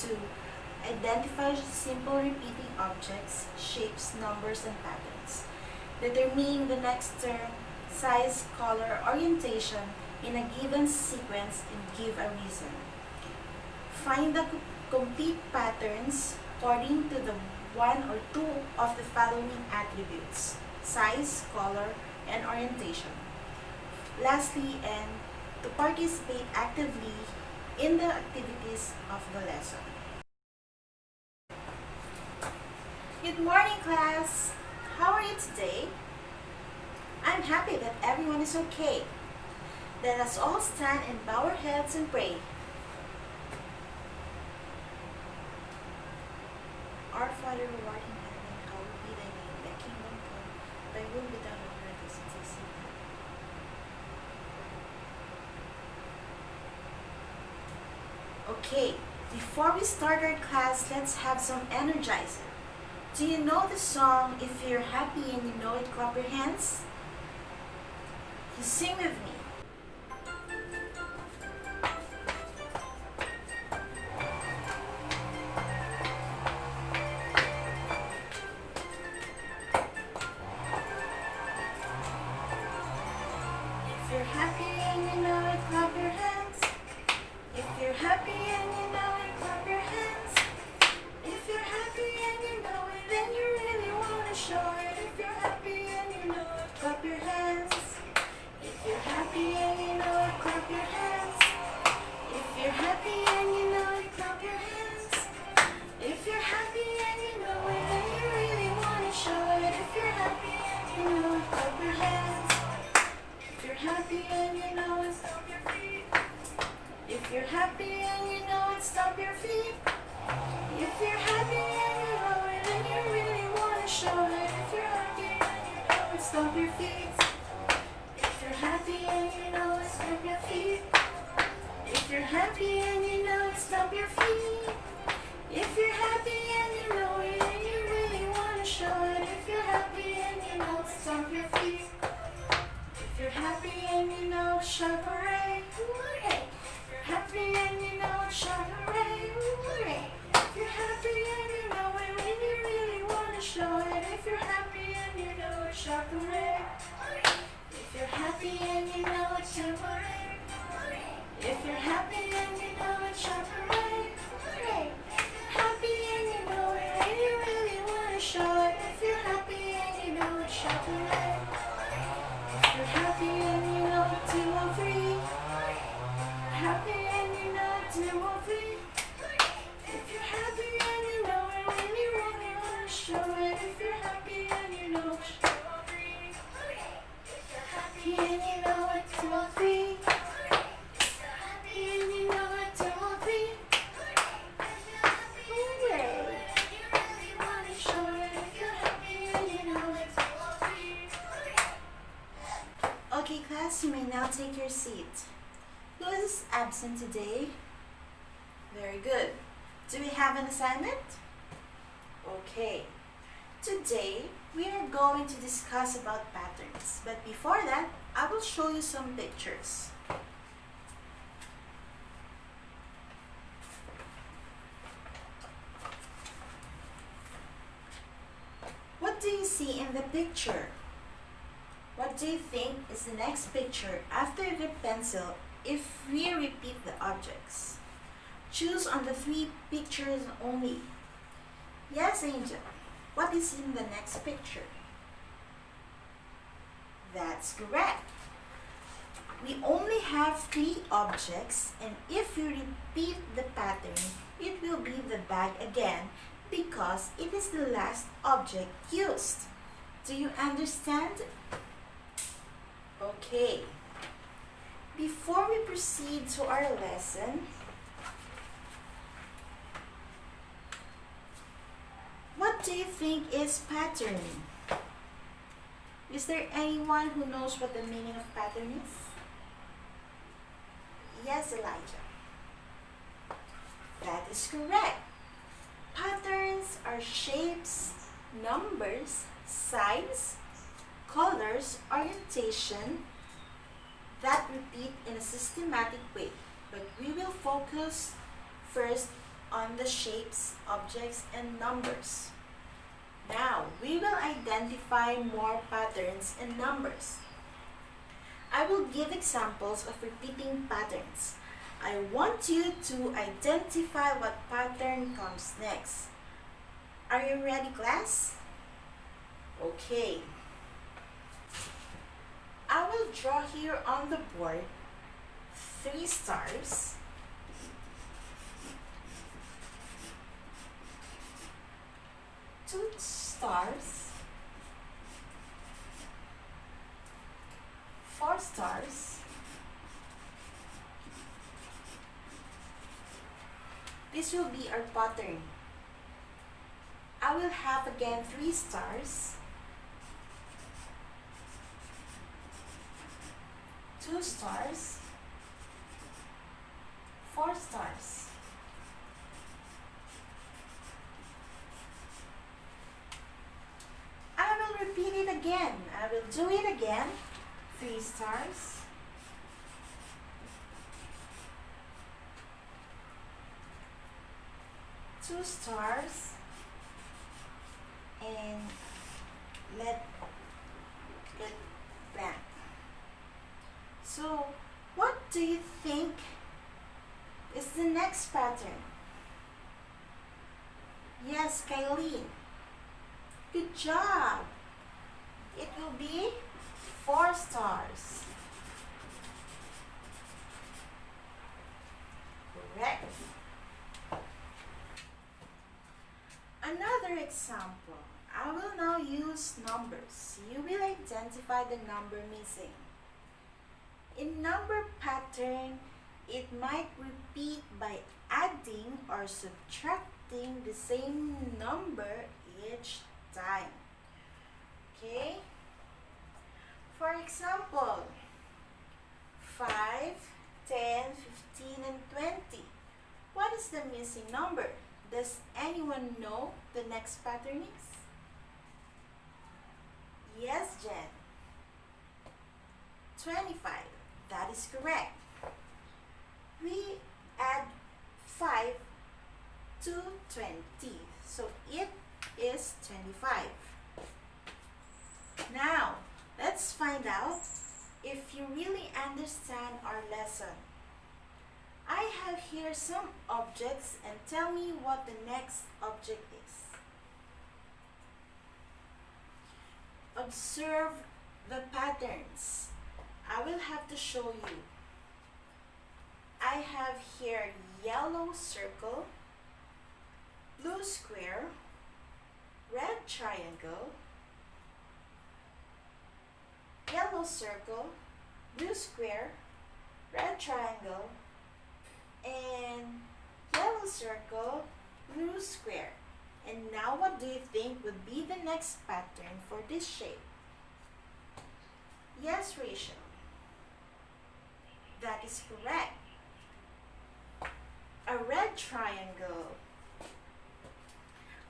to identify simple repeating objects, shapes, numbers, and patterns. Determine the next term, size, color, orientation in a given sequence and give a reason. Find the complete patterns according to the one or two of the following attributes: size, color, and orientation. Lastly, and to participate actively in the activities of the lesson. Good morning, class! How are you today? I'm happy that everyone is okay. Let us all stand and bow our heads and pray. Our Father who art in heaven, hallowed be thy name. Thy kingdom come, thy will be done on earth as it is in heaven. Okay, before we start our class, let's have some energizer. Do you know the song, If You're Happy and You Know It, Clap Your Hands? You sing with me. If you're happy and you know it, clap your hands. If you're happy and you know it, clap your hands. If you're happy and you know it, then you really want to show it. If you're happy and you know it, clap your hands. If you're happy and you know it, clap your hands. If you're happy and you know it, clap your hands. If you're happy and you know it, then you really want to show it. If you're happy and you know it, clap your hands. If you're happy and you know it, stomp your feet. If you're happy and you know it, stomp your feet. If you're happy and you know it, then you really want to show it. If you're happy and you know it, stomp your feet. If you're happy and you know it, stomp your feet. If you're happy and you know it, stomp your feet. If you're happy and you know it, and you really want to show it. If you're happy and you know it, stomp your feet. If you're happy and you know it, shout hooray, hooray. If you're happy and you know it, shout hooray, hooray. If you're happy and you know it, when you really want to show it. If you're happy and you know it, shout hooray, hooray. If you're happy and you know it, shout hooray, hooray. If you're happy and you know it, shout hooray, hooray. If you're happy and you know it, and you really want to show it. If you're happy and you know it, shout hooray, hooray. If you're happy and you know it, 2 or 3. Happy and you know it, 2 or 3. If you're happy and you know it, when you really want to show it. If you're happy and you know it, 2 or 3. If you're happy and you know it, 2 or 3. If you're happy and you know it, 2 or 3. Hooray! You really want to show it. If you're happy and you know it, 2 or 3. Okay, class, you may now take your seat. Who is absent today? Very good. Do we have an assignment? Okay. Today, we are going to discuss about patterns. But before that, I will show you some pictures. What do you see in the picture? What do you think is the next picture after the pencil if we repeat the objects? Choose on the 3 pictures only. Yes, Angel. What is in the next picture? That's correct. We only have 3 objects, and if you repeat the pattern, it will be the bag again because it is the last object used. Do you understand? Okay. Before we proceed to our lesson, what do you think is patterning? Is there anyone who knows what the meaning of pattern is? Yes, Elijah. That is correct. Patterns are shapes, numbers, size, colors, orientation that repeat in a systematic way. But we will focus first on the shapes, objects, and numbers. Now, we will identify more patterns and numbers. I will give examples of repeating patterns. I want you to identify what pattern comes next. Are you ready, class? Okay. I will draw here on the board 3 stars, 2 stars, 4 stars. This will be our pattern. I will have again 3 stars, 2 stars, 4 stars. I will repeat it again. I will do it again. 3 stars, 2 stars, and let it blank. So, what do you think is the next pattern? Yes, Kylene. Good job. It will be 4 stars. Correct. Another example. I will now use numbers. You will identify the number missing. In number pattern, it might repeat by adding or subtracting the same number each time. Okay? For example, 5, 10, 15, and 20. What is the missing number? Does anyone know the next pattern is? Yes, Jen. 25. That is correct. We add 5 to 20. So it is 25. Now, let's find out if you really understand our lesson. I have here some objects and tell me what the next object is. Observe the patterns. I will have to show you. I have here yellow circle, blue square, red triangle, yellow circle, blue square, red triangle, and yellow circle, blue square. And now what do you think would be the next pattern for this shape? Yes, Rachel. That is correct. A red triangle.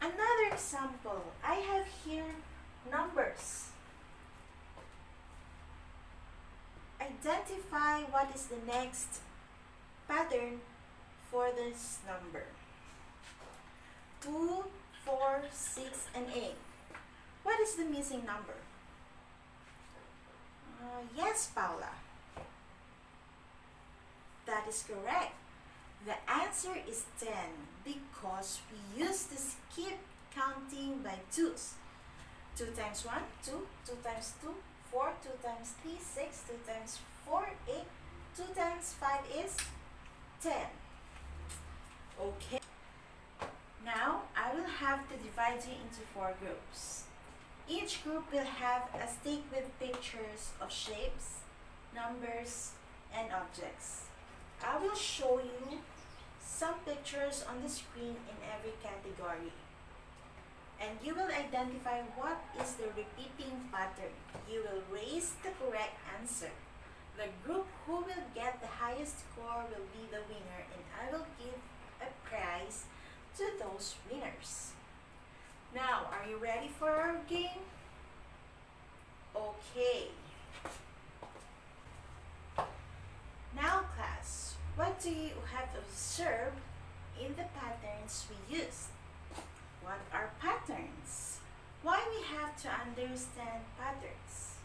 Another example. I have here numbers. Identify what is the next pattern for this number. 2, 4, 6, and 8. What is the missing number? Yes, Paula. That is correct. The answer is 10 because we used to skip counting by 2's. 2 times 1, 2, 2 times 2, 4, 2 times 3, 6, 2 times 4, 8, 2 times 5 is 10. Okay. Now, I will have to divide you into 4 groups. Each group will have a stick with pictures of shapes, numbers, and objects. I will show you some pictures on the screen in every category. And you will identify what is the repeating pattern. You will raise the correct answer. The group who will get the highest score will be the winner, and I will give a prize to those winners. Now, are you ready for our game? Okay. Now, class, what do you have observed in the patterns we use. What are patterns? Why we have to understand patterns?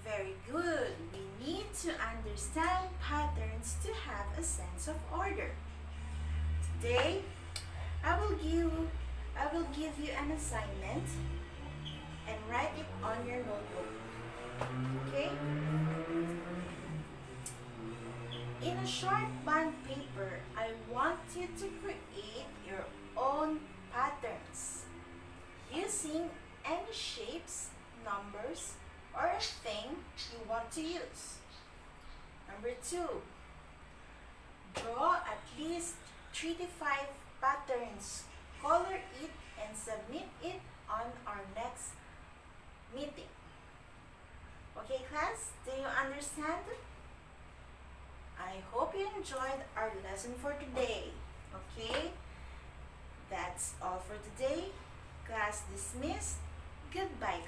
Very good. We need to understand patterns to have a sense of order. Today, I will give you an assignment and write it on your notebook. Okay? In a short bond paper, I want you to create your own patterns using any shapes, numbers, or a thing you want to use. Number 2, draw at least 3 to 5 patterns, color it, and submit it on our next meeting. Okay, class, do you understand? I hope you enjoyed our lesson for today. Okay, that's all for today. Class dismissed. Goodbye,